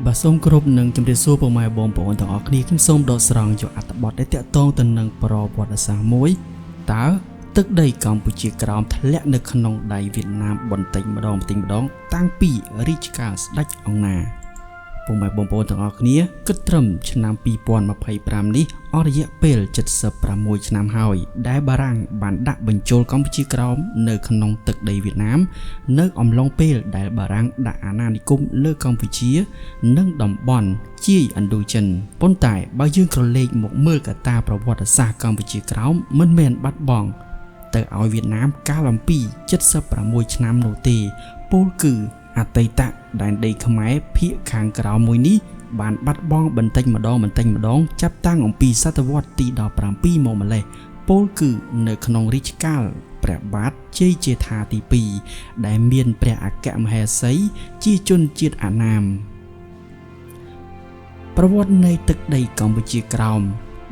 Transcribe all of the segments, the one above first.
បាទសូមគោរពនឹងជំរាបសួរពុកម៉ែបងប្អូនទាំងអស់គ្នាខ្ញុំសូមដកស្រង់យកអត្ថបទដែលតាក់ទងទៅនឹងប្រវត្តិសាស្ត្រមួយតើទឹកដីកម្ពុជាក្រោមធ្លាក់នៅក្នុងដៃវៀតណាមបន្តិចម្ដងតាំងពីរាជការស្ដេចអង្គណាពុកម៉ែបងប្អូនទាំងអស់គ្នាគិតត្រឹមឆ្នាំ2025នេះអស់រយៈពេល76ឆ្នាំហើយដែលបារាំងបានដាក់បញ្ចូលកម្ពុជាក្រោមនៅក្នុងទឹកដីវៀតណាមនៅអំឡុងពេលដែលបារាំងដាក់អាណានិគមលើកម្ពុជានិងតំបន់ជាយឥណ្ឌូចិនប៉ុន្តែបើយើងក្រឡេកមកមើលកត្តាប្រវត្តិសាស្ត្រកម្ពុជាក្រោមមិនមែនបាត់បង់ទៅឲ្យវៀតណាមកាលអំពី76ឆ្នាំនោះទេពោលគឺអតីតដែនដីខ្មែរភាគខាងក្រោមមួយនេះបានបាត់បង់បន្តិចម្ដងចាប់តាំងអំពីសតវត្សទី17មកម្លេះពោលគឺនៅក្នុងរាជកាលព្រះបាទជ័យជេដ្ឋាទី2ដែលមានព្រះអគ្គមហេសីជាជនជាតិអាណាមប្រវត្តិនៃទឹកដីកម្ពុជាក្រោម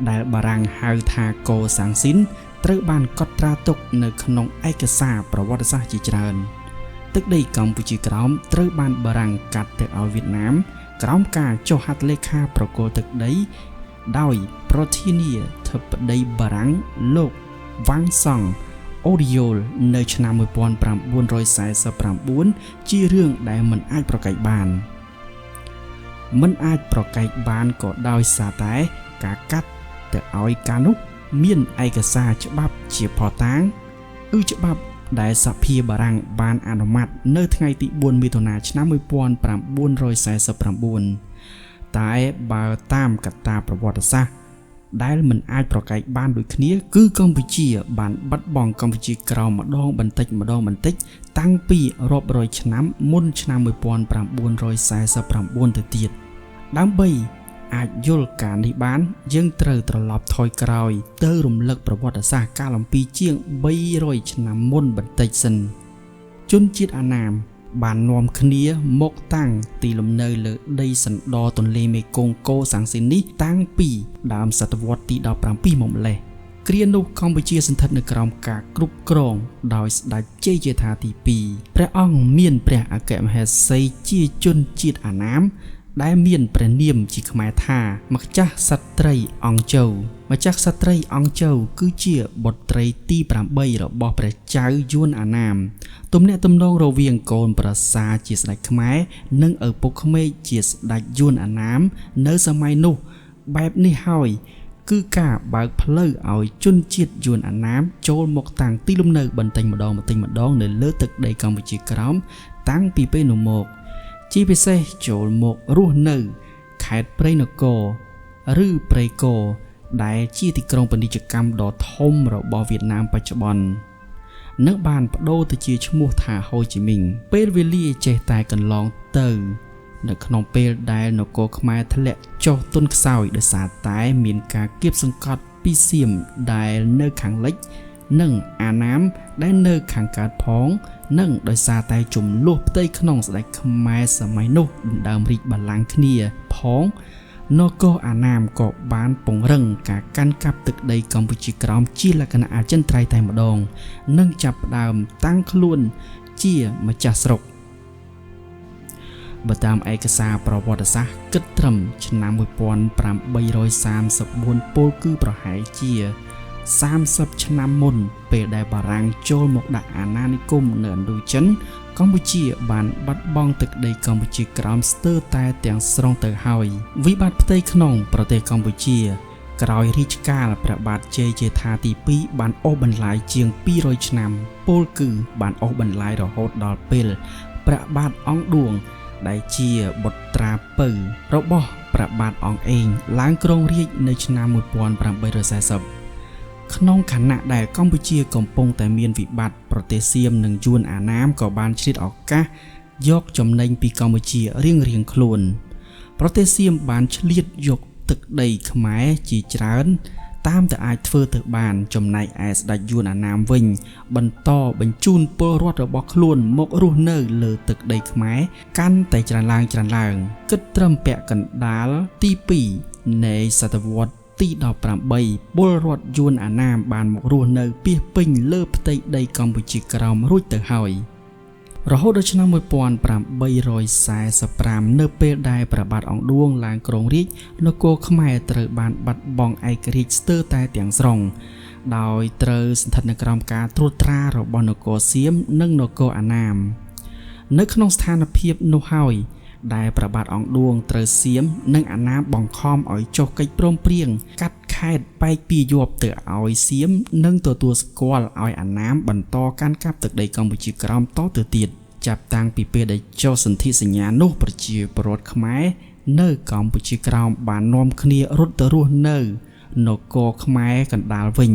ដែលបារាំងហៅថាកូសាំងស៊ីនត្រូវបានកត់ត្រាទុកនៅក្នុងឯកសារប្រវត្តិសាស្ត្រជាច្រើនទឹកដីកម្ពុជាក្រោមត្រូវបានបារាំងកាត់ទៅឲ្យវៀតណាមក្រោមការចុះហត្ថលេខាប្រគល់ទឹកដីដោយប្រធានាធិបតីបារាំងលោកវ៉ាងសង់អូឌីយ៉ូលនៅឆ្នាំ1949ជារឿងដែលមិនអាចប្រកែកបានក៏ដោយសារតែការកាត់ទៅឲ្យការនោះមានឯកសារច្បាប់ជាភស្តុតាងច្បាប់ដែលសភាបារាំងបានអនុម័តនៅថ្ងៃទី4មិថុនាឆ្នាំ1949តែបើតាមកត្តាប្រវត្តិសាស្ត្រដែលមិនអាចប្រកែកបានដូចគ្នាគឺកម្ពុជាបានបាត់បង់កម្ពុជាក្រោមម្ដងបន្តិចតាំងពីរាប់រយឆ្នាំមុនឆ្នាំ1949ទៅទៀតដើម្បីអាចយល់ការនេះបានយើងត្រូវត្រឡប់ថយក្រោយទៅរំលឹកប្រវត្តិសាស្ត្រកាលអំពីជាង300ឆ្នាំមុនបន្តិចសិនជនជាតិអាណាមបាននាំគ្នាមកតាំងទីលំនៅលើដីសណ្ដទន្លេមេគង្គកូសាំងស៊ីននេះតាំងពីដើមសតវត្សទី17មកម្លេះគ្រានោះកម្ពុជាសន្ធិដ្ឋនៅក្រោមការគ្រប់គ្រងដោយស្ដេចជ័យជេដ្ឋាទី2ព្រះអង្គមានព្រះអគ្គមហេសីជាជនជាតិអាណាមដែលមានព្រះនាមជាខ្មែរថាម្ចាស់ក្សត្រីអង្គជៅគឺជាបុត្រីទី8របស់ព្រះចៅយួនអាណាមទំនាក់ទំនងរវាងកូនប្រសាជាស្ដេចខ្មែរនិងឪពុកក្មេកជាស្ដេចយួនអាណាមនៅសម័យនោះបែបនេះហើយគឺការបើកផ្លូវឲ្យជនជាតិយួនអាណាមចូលមកតាំងទីលំនៅបន្តិចម្ដងនៅលើទឹកដីកម្ពុជាក្រោមតាំងពីពេលនោះមកជាពិសេសចូលមករស់នៅខេត្តព្រៃនគរឬព្រៃកោដែលជាទីក្រុងពាណិជ្ជកម្មដ៏ធំរបស់វៀតណាមបច្ចុប្បន្ននឹងបានបដូរទៅជាឈ្មោះថាហូជីមីងពេលវេលាចេះតែកន្លងទៅនៅក្នុងពេលដែលនគរខ្មែរធ្លាក់ចុះទន់ខ្សោយដោយសារតែមានការគៀបសង្កត់ពីសៀមដែលនៅខាងលិចនិងអាណាមដែលនៅខាងកើតផងនិងដោយសារតែចំនួនផ្ទៃក្នុងស្ដេចខ្មែរសម័យនោះដណ្ដើមរាជបល្ល័ង្កគ្នាផងនគរអាណាមក៏បានពង្រឹងការកាន់កាប់ទឹកដីកម្ពុជាក្រោមជាលក្ខណៈអចិន្ត្រៃយ៍តែម្ដងនិងចាប់ផ្ដើមតាំងខ្លួនជាម្ចាស់ស្រុកបើតាមឯកសារប្រវត្តិសាស្ត្រគិតត្រឹមឆ្នាំ1834ពោលគឺប្រហែលជា30ឆ្នាំមុនពេលដែលបារាំងចូលមកដាក់អាណានិគមនៅឥណ្ឌូចិនកម្ពុជាបានបាត់បង់ទឹកដីកម្ពុជាក្រោមស្ទើរតែទាំងស្រុងទៅហើយវិបត្តិផ្ទៃក្នុងប្រទេសកម្ពុជាក្រោយរាជកាលព្រះបាទជ័យជេដ្ឋាទី2បានអូសបន្លាយជាង200ឆ្នាំពោលគឺបានអូសបន្លាយរហូតដល់ពេលព្រះបាទអង្គឌួងដែលជាបុត្រាពៅរបស់ព្រះបាទអង្គអេងឡើងគ្រងរាជ្យនៅឆ្នាំ1840ក្នុងខណៈដែលកម្ពុជាកំពុងតែមានវិបត្តិប្រទេសសៀមនិងយួនអាណាមក៏បានឆ្លៀតឱកាសយកចំណេញពីកម្ពុជារៀងៗខ្លួនប្រទេសសៀមបានឆ្លៀតយកទឹកដីខ្មែរជាច្រើនតាមតែអាចធ្វើទៅបានចំណែកឯស្ដេចយួនអាណាមវិញបន្តបញ្ជូនពលរដ្ឋរបស់ខ្លួនមករស់នៅលើទឹកដីខ្មែរកាន់តែច្រើនឡើងគិតត្រឹមពាក់កណ្ដាលទី2នៃសតវត្សទី18ពលរដ្ឋយួនអាណាមបានមករស់នៅពាសពេញលើផ្ទៃដីកម្ពុជាក្រោមរួចទៅហើយ រហូតដល់ឆ្នាំ1845នៅពេលដែលព្រះបាទអង្គឌួងឡើងគ្រងរាជ្យនគរខ្មែរត្រូវបានបាត់បង់ឯករាជ្យស្ទើរតែទាំងស្រុងដោយត្រូវស្ថិតនៅក្រោមការត្រួតត្រារបស់នគរសៀមនិងនគរអាណាមនៅក្នុងស្ថានភាពនោះហើយដែលព្រះបាទអង្គឌួងត្រូវសៀមនិងអាណាមបង្ខំឲ្យចុះកិច្ចព្រមព្រៀងកាត់ខេត្តបែកពីយប់ទៅឲ្យសៀមនិងទទួលស្គាល់ឲ្យអាណាមបន្តកាន់កាប់ទឹកដីកម្ពុជាក្រោមតទៅទៀតចាប់តាំងពីពេលដែលចុះសន្ធិសញ្ញានោះប្រជាពលរដ្ឋខ្មែរនៅកម្ពុជាក្រោមបាននាំគ្នារត់ទៅរស់នៅនគរខ្មែរកណ្ដាលវិញ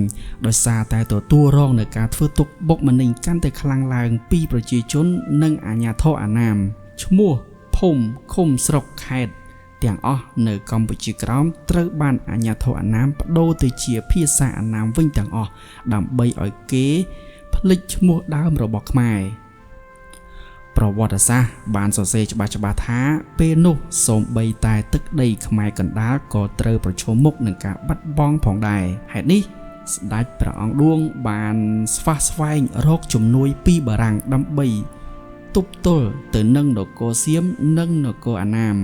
ដោយសារតែទទួលរងនឹងការធ្វើទុកបុកម្នេញកាន់តែខ្លាំងឡើងពីប្រជាជននិងអាជ្ញាធរអាណាមឈ្មោះភូមិឃុំស្រុកខេត្តទាំងអស់នៅកម្ពុជាក្រោមត្រូវបានអាជ្ញាធរអាណាមប្តូរទៅជាភាសាអាណាមវិញទាំងអស់ដើម្បីឲ្យគេភ្លេចឈ្មោះដើមរបស់ខ្មែរប្រវត្តិសាស្ត្របានសរសេរច្បាស់ថាពេលនោះសូម្បីតែទឹកដីខ្មែរកណ្ដាលក៏ត្រូវប្រឈមមុខនឹងការបាត់បង់ផងដែរហេតុនេះស្ដេចព្រះអង្គឌួងបានស្វះស្វែងរកជំនួយពីបារាំងដើម្បីទប់ទល់ទៅនឹងនគរសៀមនិងនគរអាណាម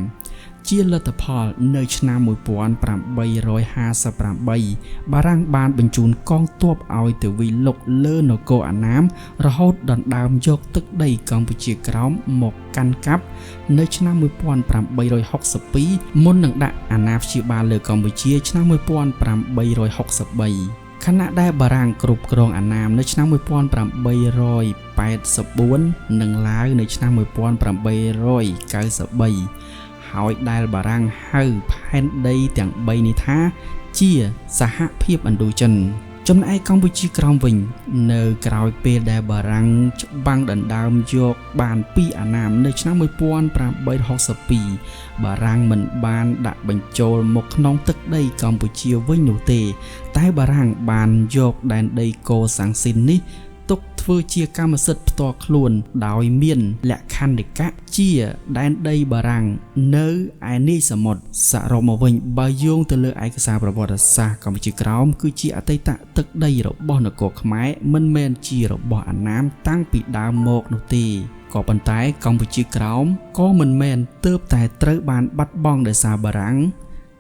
ជាលទ្ធផលនៅឆ្នាំ1858បារាំងបានបញ្ជូនកងទ័ពឲ្យទៅវាយលុកលើនគរអាណាមរហូតដណ្ដើមយកទឹកដីកម្ពុជាក្រោមមកកាន់កាប់នៅឆ្នាំ1862មុននឹងដាក់អាណាព្យាបាលលើកម្ពុជាឆ្នាំ1863ខណៈដែលបារាំងគ្រប់គ្រងអាណាមនៅឆ្នាំ1884និងឡាវនៅឆ្នាំ1893ហើយដែលបារាំងហៅផែនដីទាំង3នេះថាជាសហភាពឥណ្ឌូចិនចំណែកកម្ពុជាក្រោមវិញនៅក្រោយពេលដែលបារាំងច្បាំងដណ្ដើមយកបានពីអាណាមនៅឆ្នាំ1862បារាំងមិនបានដាក់បញ្ចូលមកក្នុងទឹកដីកម្ពុជាវិញនោះទេតែបារាំងបានយកដែនដីកូសាំងស៊ីននេះទុកធ្វើជាកម្មសិទ្ធិផ្ទាល់ខ្លួនដោយមានលក្ខន្តិកៈជាដែនដីបារាំងនៅឯនាយសមុទ្រសរុបមកវិញបើយោងទៅលើឯកសារប្រវត្តិសាស្ត្រកម្ពុជាក្រោមគឺជាអតីតទឹកដីរបស់នគរខ្មែរមិនមែនជារបស់អាណាមតាំងពីដើមមកនោះទេក៏ប៉ុន្តែកម្ពុជាក្រោមក៏មិនមែនទើបតែត្រូវបានបាត់បង់ដោយសារបារាំង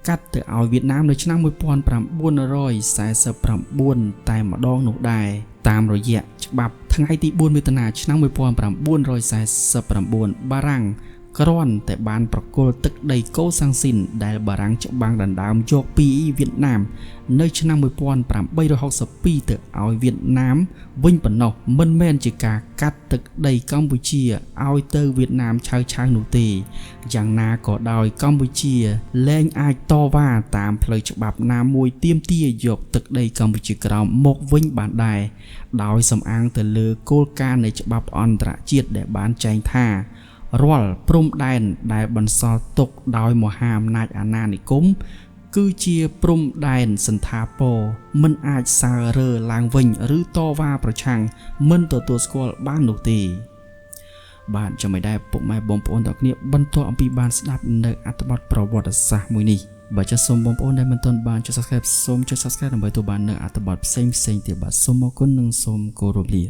កាត់ទៅឲ្យវៀតណាមនៅឆ្នាំ1949តែម្ដងនោះដែរតាមរយៈច្បាប់ថ្ងៃទី4មិថុនាឆ្នាំ1949បារាំងគ្រាន់តែបានប្រគល់ទឹកដីកូសាំងស៊ីនដែលបារាំងច្បាំងដណ្ដើមយកពីវៀតណាមនៅឆ្នាំ1862ទៅឲ្យវៀតណាមវិញប៉ុណ្ណោះមិនមែនជាការកាត់ទឹកដីកម្ពុជាឲ្យទៅវៀតណាមឆៅនោះទេយ៉ាងណាក៏ដោយកម្ពុជាលែងអាចតវ៉ាតាមផ្លូវច្បាប់ណាមួយទាមទារយកទឹកដីកម្ពុជាក្រោមមកវិញបានដែរដោយសំអាងទៅលើគោលការណ៍នៃច្បាប់អន្តរជាតិដែលបានចែងថារាល់ព្រំដែនដែលបន្សល់ទុកដោយមហាអំណាចអាណានិគមគឺជាព្រំដែនសន្តាពរមិនអាចសើរើឡើងវិញឬតវ៉ាប្រឆាំងមិនទទួលស្គាល់បាននោះទេបាទចាំមិនដែរពុកម៉ែបងប្អូនទាំងគ្នាបន្តអំពីបានស្ដាប់នៅអត្ថបទប្រវត្តិសាស្ត្រមួយនេះបើចាសសូមបងប្អូនដែលមិនទាន់បានចុច Subscribe សូមចុច Subscribe ដើម្បីទទួលបាននៅអត្ថបទផ្សេងទៀតបាទសូមអរគុណនិងសូមគោរពលា